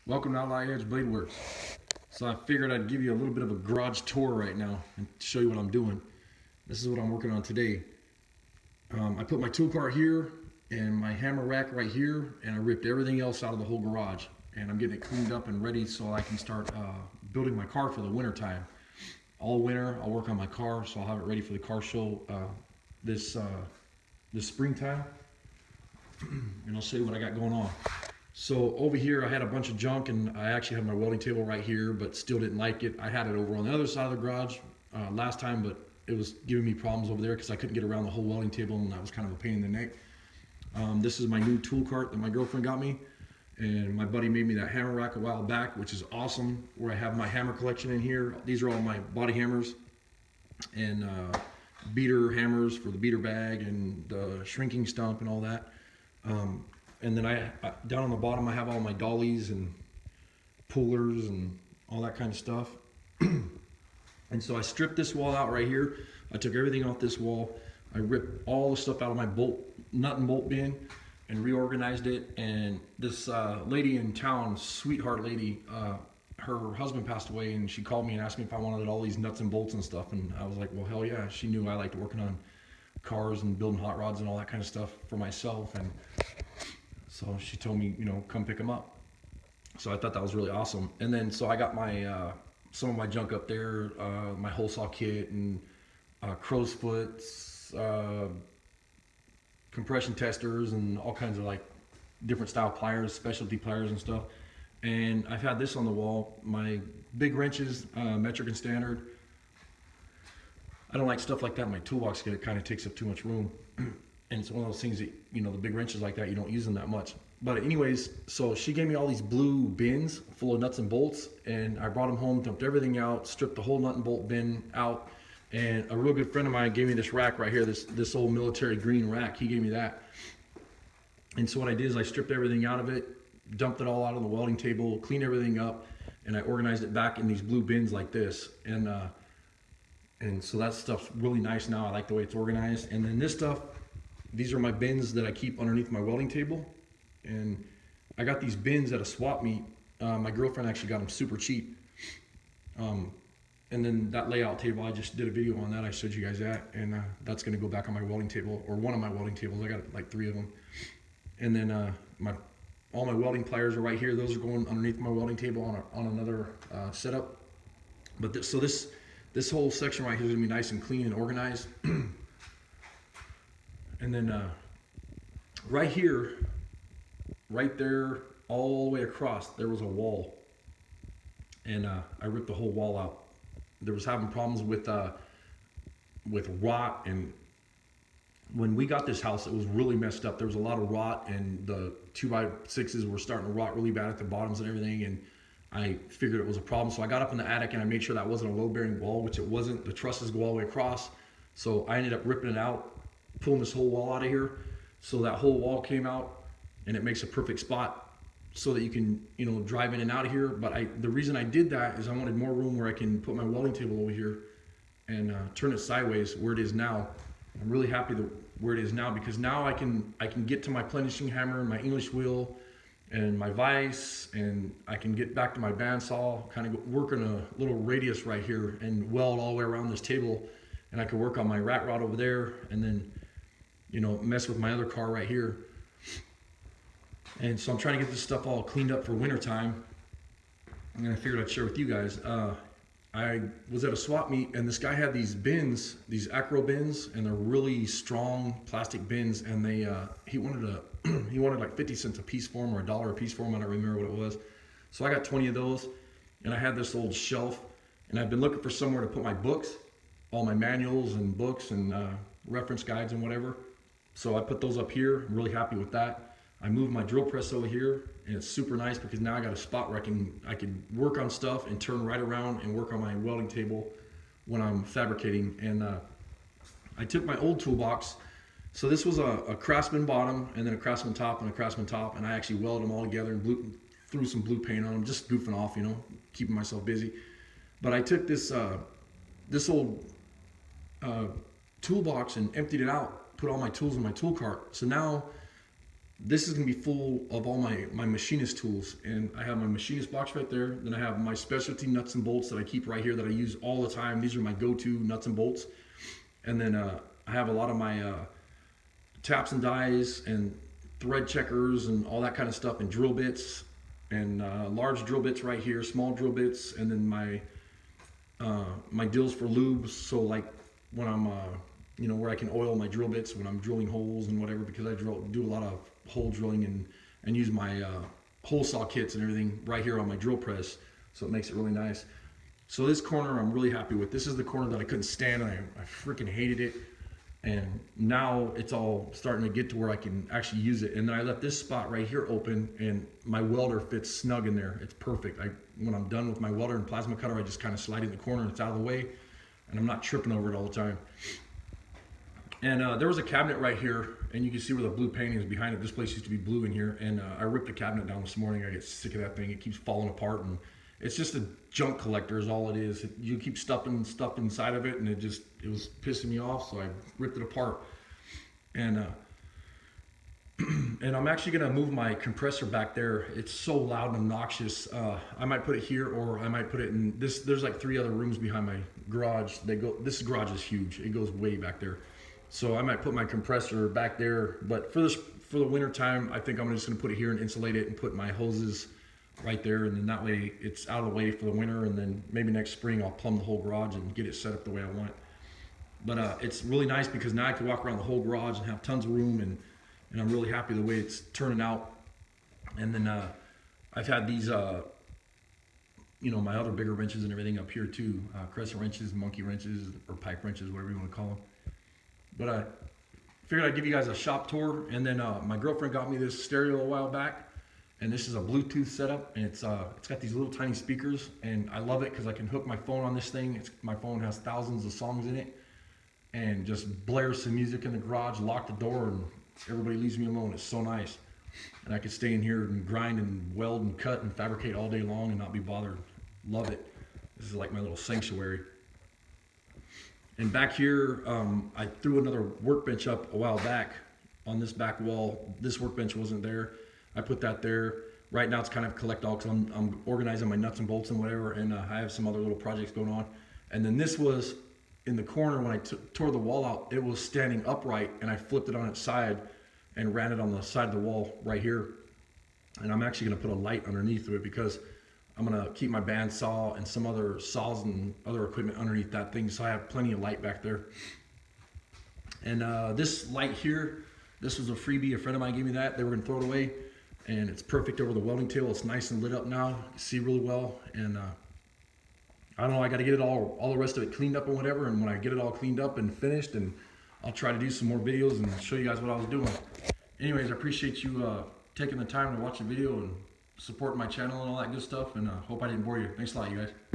Welcome to Outlaw Edge Blade Works. So I figured I'd give you a little bit of a garage tour right now and show you what I'm doing. This is what I'm working on today. I put my tool cart here and my hammer rack right here, and I ripped everything else out of the whole garage. And I'm getting it cleaned up and ready so I can start building my car for the winter time. All winter I'll work on my car, so I'll have it ready for the car show this springtime. And I'll show you what I got going on. So over here I had a bunch of junk, and I actually had my welding table right here, but still didn't like it. I had it over on the other side of the garage last time, but it was giving me problems over there because I couldn't get around the whole welding table, and that was kind of a pain in the neck. This is my new tool cart that my girlfriend got me, and my buddy made me that hammer rack a while back, which is awesome, where I have my hammer collection in here. These are all my body hammers and beater hammers for the beater bag and the shrinking stump and all that. And then I down on the bottom I have all my dollies and pullers and all that kind of stuff. And so I stripped this wall out right here. I took everything off this wall. I ripped all the stuff out of my nut and bolt bin and reorganized it. And this lady in town, sweetheart lady, her husband passed away, and she called me and asked me if I wanted all these nuts and bolts and stuff. And I was like, well, hell yeah. She knew I liked working on cars and building hot rods and all that kind of stuff for myself. And so she told me, come pick them up. So I thought that was really awesome. And then so I got my some of my junk up there, my hole saw kit and crow's foots, compression testers, and all kinds of like different style pliers, specialty pliers and stuff. And I've had this on the wall, my big wrenches, metric and standard. I don't like stuff like that in my toolbox because it kind of takes up too much room. And it's one of those things that, the big wrenches like that, you don't use them that much. But anyways, so she gave me all these blue bins full of nuts and bolts, and I brought them home, dumped everything out, stripped the whole nut and bolt bin out. And a real good friend of mine gave me this rack right here, this old military green rack. He gave me that. And so what I did is I stripped everything out of it, dumped it all out on the welding table, cleaned everything up, and I organized it back in these blue bins like this. And so that stuff's really nice now. I like the way it's organized. And then this stuff, these are my bins that I keep underneath my welding table. And I got these bins at a swap meet. My girlfriend actually got them super cheap. And then that layout table, I just did a video on that. I showed you guys that. And that's going to go back on my welding table, or one of my welding tables. I got like 3 of them. And then all my welding pliers are right here. Those are going underneath my welding table on another setup. But this whole section right here is going to be nice and clean and organized. And then right here, right there, all the way across, there was a wall. And I ripped the whole wall out. There was having problems with rot, and when we got this house, it was really messed up. There was a lot of rot, and the 2x6s were starting to rot really bad at the bottoms and everything. And I figured it was a problem, so I got up in the attic and I made sure that wasn't a load-bearing wall, which it wasn't. The trusses go all the way across, so I ended up ripping it out, pulling this whole wall out of here. So that whole wall came out, and it makes a perfect spot so that you can, drive in and out of here. But the reason I did that is I wanted more room where I can put my welding table over here and turn it sideways where it is now. I'm really happy where it is now, because now I can get to my plenishing hammer and my English wheel and my vise, and I can get back to my bandsaw, kind of work in a little radius right here and weld all the way around this table. And I can work on my rat rod over there, and then mess with my other car right here. And so I'm trying to get this stuff all cleaned up for winter time, and I figured I'd share with you guys. I was at a swap meet, and this guy had these bins, these Acro bins, and they're really strong plastic bins. And he wanted like 50 cents a piece for them, or $1 a piece for them. I don't remember what it was. So I got 20 of those, and I had this old shelf, and I've been looking for somewhere to put my books, all my manuals and books and reference guides and whatever. So I put those up here. I'm really happy with that. I moved my drill press over here, and it's super nice because now I got a spot where I can work on stuff and turn right around and work on my welding table when I'm fabricating. And I took my old toolbox. So this was a Craftsman bottom, and then a Craftsman top, and a Craftsman top, and I actually welded them all together and threw some blue paint on them, just goofing off, keeping myself busy. But I took this old toolbox and emptied it out, put all my tools in my tool cart. So now this is gonna be full of all my machinist tools, and I have my machinist box right there. Then I have my specialty nuts and bolts that I keep right here that I use all the time. These are my go-to nuts and bolts. And then I have a lot of my taps and dies and thread checkers and all that kind of stuff, and drill bits and large drill bits right here, small drill bits, and then my dills for lubes. So like when I'm where I can oil my drill bits when I'm drilling holes and whatever, because I do a lot of hole drilling and use my hole saw kits and everything right here on my drill press, so it makes it really nice. So this corner I'm really happy with. This is the corner that I couldn't stand. I freaking hated it, and now it's all starting to get to where I can actually use it. And then I left this spot right here open, and my welder fits snug in there. It's perfect. When I'm done with my welder and plasma cutter, I just kind of slide it in the corner and it's out of the way, and I'm not tripping over it all the time. And there was a cabinet right here, and you can see where the blue painting is behind it. This place used to be blue in here, and I ripped the cabinet down this morning. I get sick of that thing. It keeps falling apart, and it's just a junk collector is all it is. You keep stuffing stuff inside of it, and it was pissing me off, so I ripped it apart. And and I'm actually gonna move my compressor back there. It's so loud and obnoxious. I might put it here, or I might put it in this. There's like 3 other rooms behind my garage. This garage is huge. It goes way back there. So I might put my compressor back there, but for the winter time, I think I'm just gonna put it here and insulate it and put my hoses right there, and then that way it's out of the way for the winter, and then maybe next spring I'll plumb the whole garage and get it set up the way I want. But it's really nice because now I can walk around the whole garage and have tons of room, and I'm really happy the way it's turning out. And then I've had these my other bigger wrenches and everything up here too, crescent wrenches, monkey wrenches, or pipe wrenches, whatever you want to call them. But I figured I'd give you guys a shop tour. And then my girlfriend got me this stereo a while back, and this is a Bluetooth setup, and it's got these little tiny speakers, and I love it because I can hook my phone on this thing. My phone has thousands of songs in it, and just blare some music in the garage, lock the door, and everybody leaves me alone. It's so nice, and I could stay in here and grind and weld and cut and fabricate all day long and not be bothered. Love it. This is like my little sanctuary. And back here, I threw another workbench up a while back on this back wall. This workbench wasn't there. I put that there. Right now it's kind of collect all because I'm organizing my nuts and bolts and whatever, and I have some other little projects going on. And then this was in the corner when I tore the wall out. It was standing upright, and I flipped it on its side and ran it on the side of the wall right here. And I'm actually going to put a light underneath of it because I'm going to keep my bandsaw and some other saws and other equipment underneath that thing, so I have plenty of light back there. And this light here, this was a freebie. A friend of mine gave me that. They were going to throw it away, and it's perfect over the welding table. It's nice and lit up now. You can see really well. And I don't know, I got to get it all the rest of it cleaned up and whatever. And when I get it all cleaned up and finished, and I'll try to do some more videos and show you guys what I was doing. Anyways, I appreciate you taking the time to watch the video and support my channel and all that good stuff, and hope I didn't bore you. Thanks a lot, you guys.